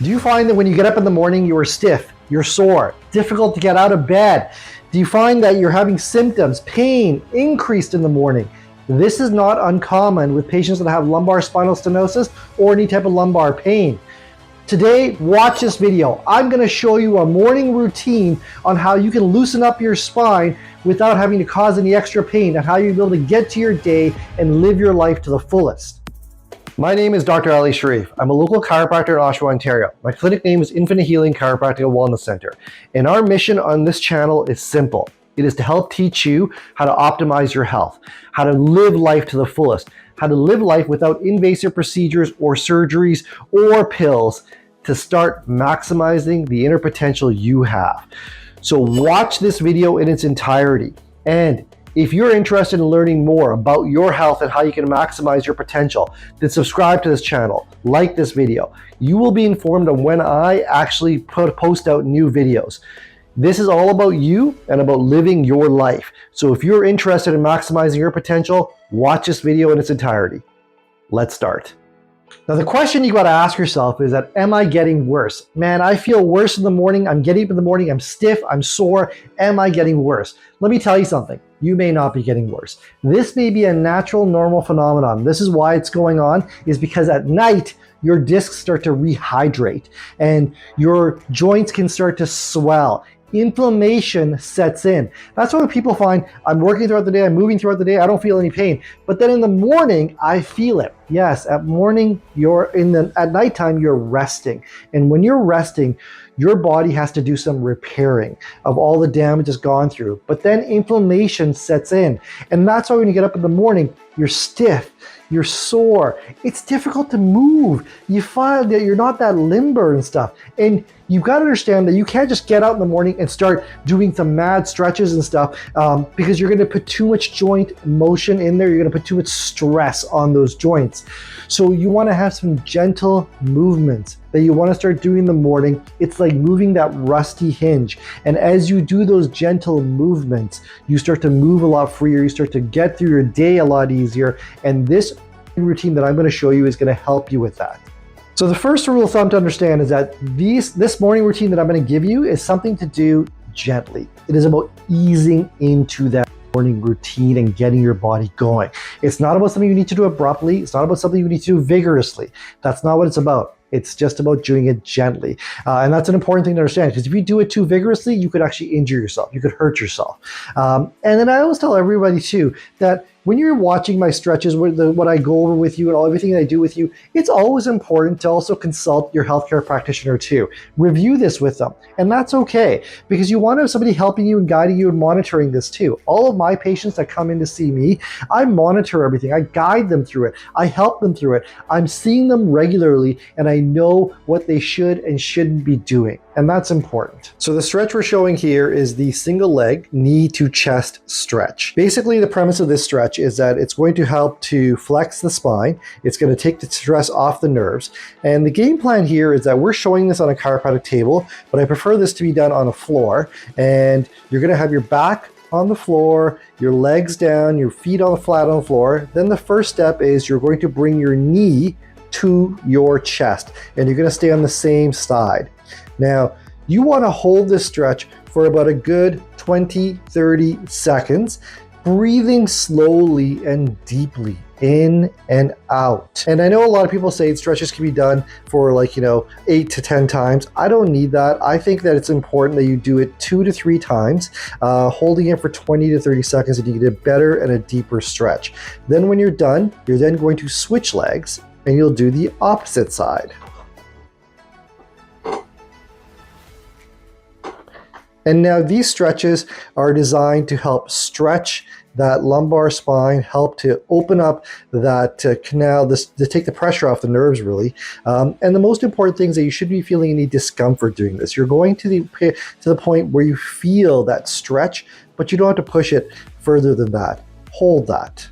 Do you find that when you get up in the morning, you are stiff, you're sore, difficult to get out of bed? Do you find that you're having symptoms, pain increased in the morning? This is not uncommon with patients that have lumbar spinal stenosis or any type of lumbar pain. Today, watch this video. I'm going to show you a morning routine on how you can loosen up your spine without having to cause any extra pain, and how you'll be able to get to your day and live your life to the fullest. My name is Dr. Alykhan Shariff. I'm a local chiropractor in Oshawa, Ontario. My clinic name is Infinite Healing Chiropractic and Wellness Center. And our mission on this channel is simple. It is to help teach you how to optimize your health, how to live life to the fullest, how to live life without invasive procedures or surgeries or pills, to start maximizing the inner potential you have. So watch this video in its entirety. And if you're interested in learning more about your health and how you can maximize your potential, then subscribe to this channel, like this video. You will be informed on when I actually post out new videos. This is all about you and about living your life. So if you're interested in maximizing your potential, watch this video in its entirety. Let's start. Now the question you got to ask yourself is that, am I getting worse? Man, I feel worse in the morning. I'm getting up in the morning. I'm stiff. I'm sore. Am I getting worse? Let me tell you something. You may not be getting worse. This may be a natural, normal phenomenon. This is why it's going on, is because at night, your discs start to rehydrate and your joints can start to swell. Inflammation sets in. That's why when people find, I'm working throughout the day, I'm moving throughout the day, I don't feel any pain. But then in the morning, I feel it. Yes, at morning, at nighttime, you're resting. And when you're resting, your body has to do some repairing of all the damage it's gone through. But then inflammation sets in. And that's why when you get up in the morning, you're stiff, you're sore, it's difficult to move. You find that you're not that limber and stuff. And you've got to understand that you can't just get out in the morning and start doing some mad stretches and stuff because you're going to put too much joint motion in there. You're going to put too much stress on those joints. So you want to have some gentle movements that you want to start doing in the morning. It's like moving that rusty hinge. And as you do those gentle movements, you start to move a lot freer. You start to get through your day a lot easier. And this routine that I'm going to show you is going to help you with that. So the first rule of thumb to understand is that this morning routine that I'm going to give you is something to do gently. It is about easing into that morning routine and getting your body going. It's not about something you need to do abruptly. It's not about something you need to do vigorously. That's not what it's about. It's just about doing it gently. And that's an important thing to understand, because if you do it too vigorously, you could actually injure yourself. You could hurt yourself. And then I always tell everybody too, that when you're watching my stretches, what I go over with you and everything that I do with you, it's always important to also consult your healthcare practitioner too. Review this with them. And that's okay, because you want to have somebody helping you and guiding you and monitoring this too. All of my patients that come in to see me, I monitor everything. I guide them through it. I help them through it. I'm seeing them regularly, and I know what they should and shouldn't be doing. And that's important. So the stretch we're showing here is the single leg knee to chest stretch. Basically, the premise of this stretch is that it's going to help to flex the spine. It's going to take the stress off the nerves. And the game plan here is that we're showing this on a chiropractic table, but I prefer this to be done on a floor. And you're going to have your back on the floor, your legs down, your feet on the flat on the floor. Then the first step is you're going to bring your knee to your chest, and you're going to stay on the same side. Now, you want to hold this stretch for about a good 20-30 seconds, breathing slowly and deeply in and out. And I know a lot of people say stretches can be done for 8 to 10 times. I don't need that. I think that it's important that you do it 2 to 3 times, holding it for 20 to 30 seconds, and you get a better and a deeper stretch. Then when you're done, you're then going to switch legs and you'll do the opposite side. And now these stretches are designed to help stretch that lumbar spine, help to open up that canal, to take the pressure off the nerves really. And the most important thing is that you shouldn't be feeling any discomfort doing this. You're going to the point where you feel that stretch, but you don't have to push it further than that. Hold that.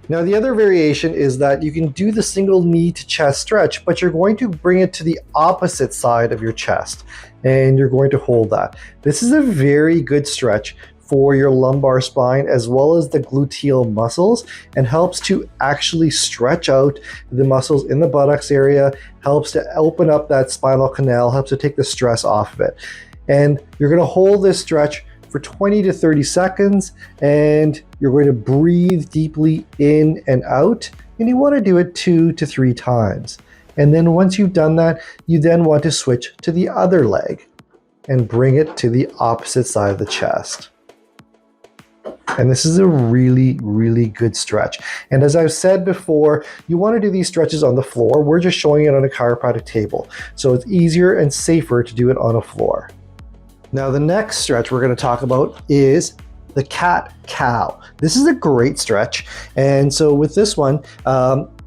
Now the other variation is that you can do the single knee to chest stretch, but you're going to bring it to the opposite side of your chest, and you're going to hold that. This is a very good stretch for your lumbar spine as well as the gluteal muscles, and helps to actually stretch out the muscles in the buttocks area, helps to open up that spinal canal, helps to take the stress off of it. And you're going to hold this stretch for 20 to 30 seconds, and you're going to breathe deeply in and out, and you want to do it 2 to 3 times. And then once you've done that, you then want to switch to the other leg and bring it to the opposite side of the chest. And this is a really, really good stretch. And as I've said before, you want to do these stretches on the floor. We're just showing it on a chiropractic table, so it's easier and safer to do it on a floor. Now, the next stretch we're going to talk about is the cat-cow. This is a great stretch. And so with this one,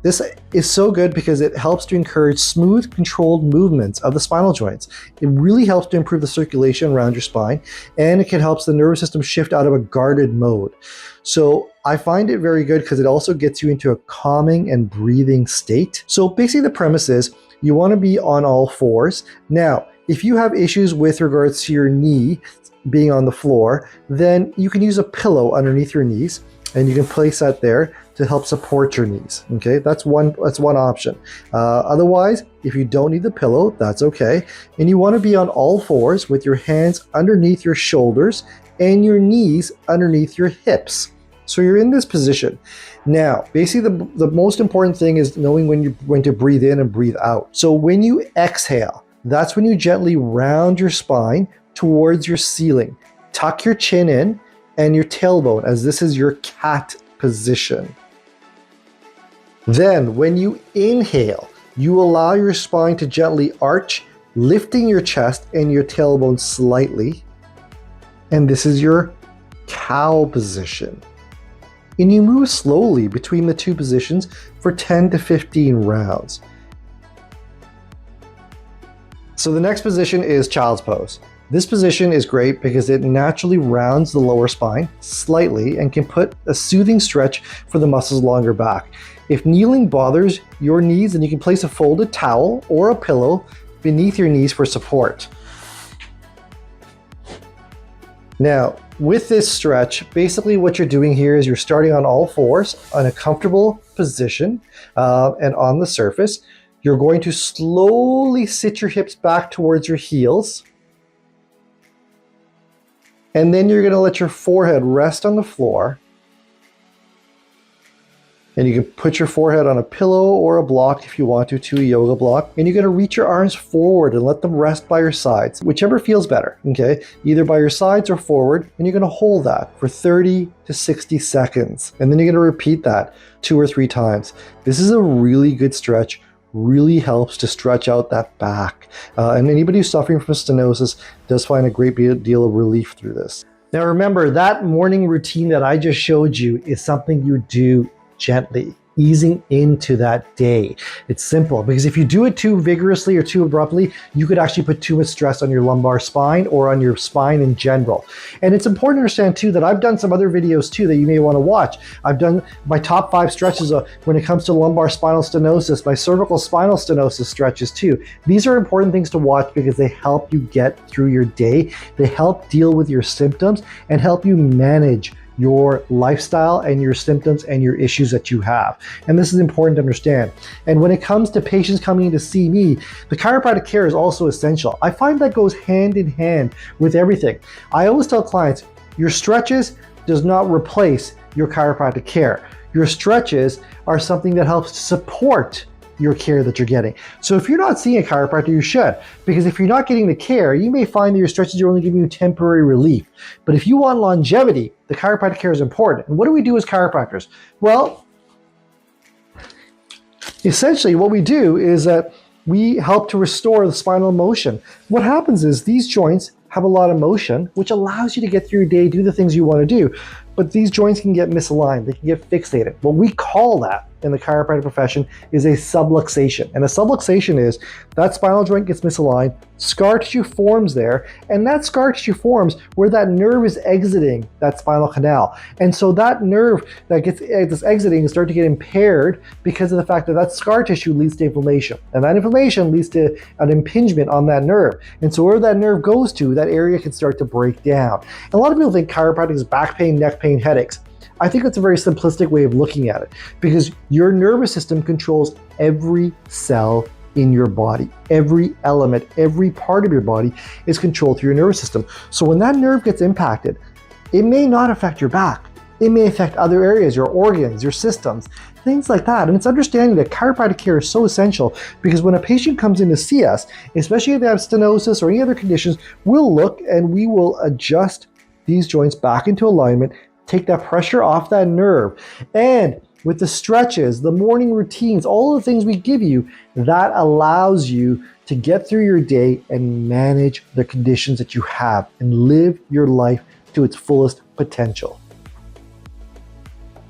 this is so good because it helps to encourage smooth, controlled movements of the spinal joints. It really helps to improve the circulation around your spine, and it can help the nervous system shift out of a guarded mode. So I find it very good because it also gets you into a calming and breathing state. So basically the premise is you want to be on all fours. Now, if you have issues with regards to your knee being on the floor, then you can use a pillow underneath your knees, and you can place that there to help support your knees. Okay, that's one option. Otherwise, if you don't need the pillow, that's okay. And you want to be on all fours with your hands underneath your shoulders and your knees underneath your hips. So you're in this position. Now, basically the most important thing is knowing when you're going to breathe in and breathe out. So when you exhale, that's when you gently round your spine towards your ceiling. Tuck your chin in and your tailbone, as this is your cat position. Then when you inhale, you allow your spine to gently arch, lifting your chest and your tailbone slightly. And this is your cow position. And you move slowly between the two positions for 10 to 15 rounds. So the next position is child's pose. This position is great because it naturally rounds the lower spine slightly and can put a soothing stretch for the muscles along your back. If kneeling bothers your knees, then you can place a folded towel or a pillow beneath your knees for support. Now, with this stretch, basically what you're doing here is you're starting on all fours on a comfortable position and on the surface. You're going to slowly sit your hips back towards your heels. And then you're going to let your forehead rest on the floor. And you can put your forehead on a pillow or a block if you want to a yoga block. And you're going to reach your arms forward and let them rest by your sides, whichever feels better, okay? Either by your sides or forward. And you're going to hold that for 30 to 60 seconds. And then you're going to repeat that 2 or 3 times. This is a really good stretch. Really helps to stretch out that back. And anybody who's suffering from stenosis does find a great deal of relief through this. Now remember, that morning routine that I just showed you is something you do gently, easing into that day. It's simple, because if you do it too vigorously or too abruptly, you could actually put too much stress on your lumbar spine or on your spine in general. And it's important to understand too that I've done some other videos too that you may want to watch. I've done my top 5 stretches when it comes to lumbar spinal stenosis, my cervical spinal stenosis stretches too. These are important things to watch because they help you get through your day. They help deal with your symptoms and help you manage your lifestyle and your symptoms and your issues that you have. And this is important to understand. And when it comes to patients coming in to see me, the chiropractic care is also essential. I find that goes hand in hand with everything. I always tell clients, your stretches does not replace your chiropractic care. Your stretches are something that helps to support your care that you're getting. So if you're not seeing a chiropractor, you should, because if you're not getting the care, you may find that your stretches are only giving you temporary relief. But if you want longevity, the chiropractic care is important. And what do we do as chiropractors? Well, essentially what we do is that we help to restore the spinal motion. What happens is these joints have a lot of motion, which allows you to get through your day, do the things you want to do. But these joints can get misaligned, they can get fixated. What we call that in the chiropractic profession is a subluxation. And a subluxation is that spinal joint gets misaligned, scar tissue forms there, and that scar tissue forms where that nerve is exiting that spinal canal. And so that nerve that gets this exiting starts to get impaired because of the fact that that scar tissue leads to inflammation. And that inflammation leads to an impingement on that nerve. And so where that nerve goes to, that area can start to break down. And a lot of people think chiropractic is back pain, neck pain, headaches. I think that's a very simplistic way of looking at it, because your nervous system controls every cell in your body. Every element, every part of your body is controlled through your nervous system. So when that nerve gets impacted, it may not affect your back. It may affect other areas, your organs, your systems, things like that. And it's understanding that chiropractic care is so essential, because when a patient comes in to see us, especially if they have stenosis or any other conditions, we'll look and we will adjust these joints back into alignment, take that pressure off that nerve. And with the stretches, the morning routines, all the things we give you, that allows you to get through your day and manage the conditions that you have and live your life to its fullest potential.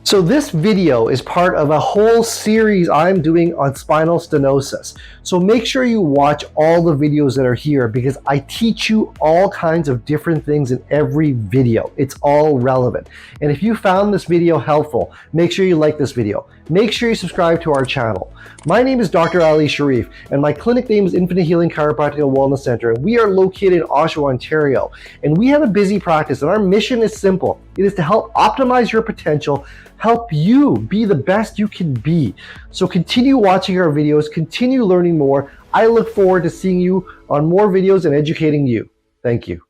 So this video is part of a whole series I'm doing on spinal stenosis. So make sure you watch all the videos that are here, because I teach you all kinds of different things in every video. It's all relevant. And if you found this video helpful, make sure you like this video. Make sure you subscribe to our channel. My name is Dr. Alykhan Shariff, and my clinic name is Infinite Healing Chiropractic and Wellness Center. And we are located in Oshawa, Ontario. And we have a busy practice, and our mission is simple. It is to help optimize your potential, help you be the best you can be. So continue watching our videos, continue learning more. I look forward to seeing you on more videos and educating you. Thank you.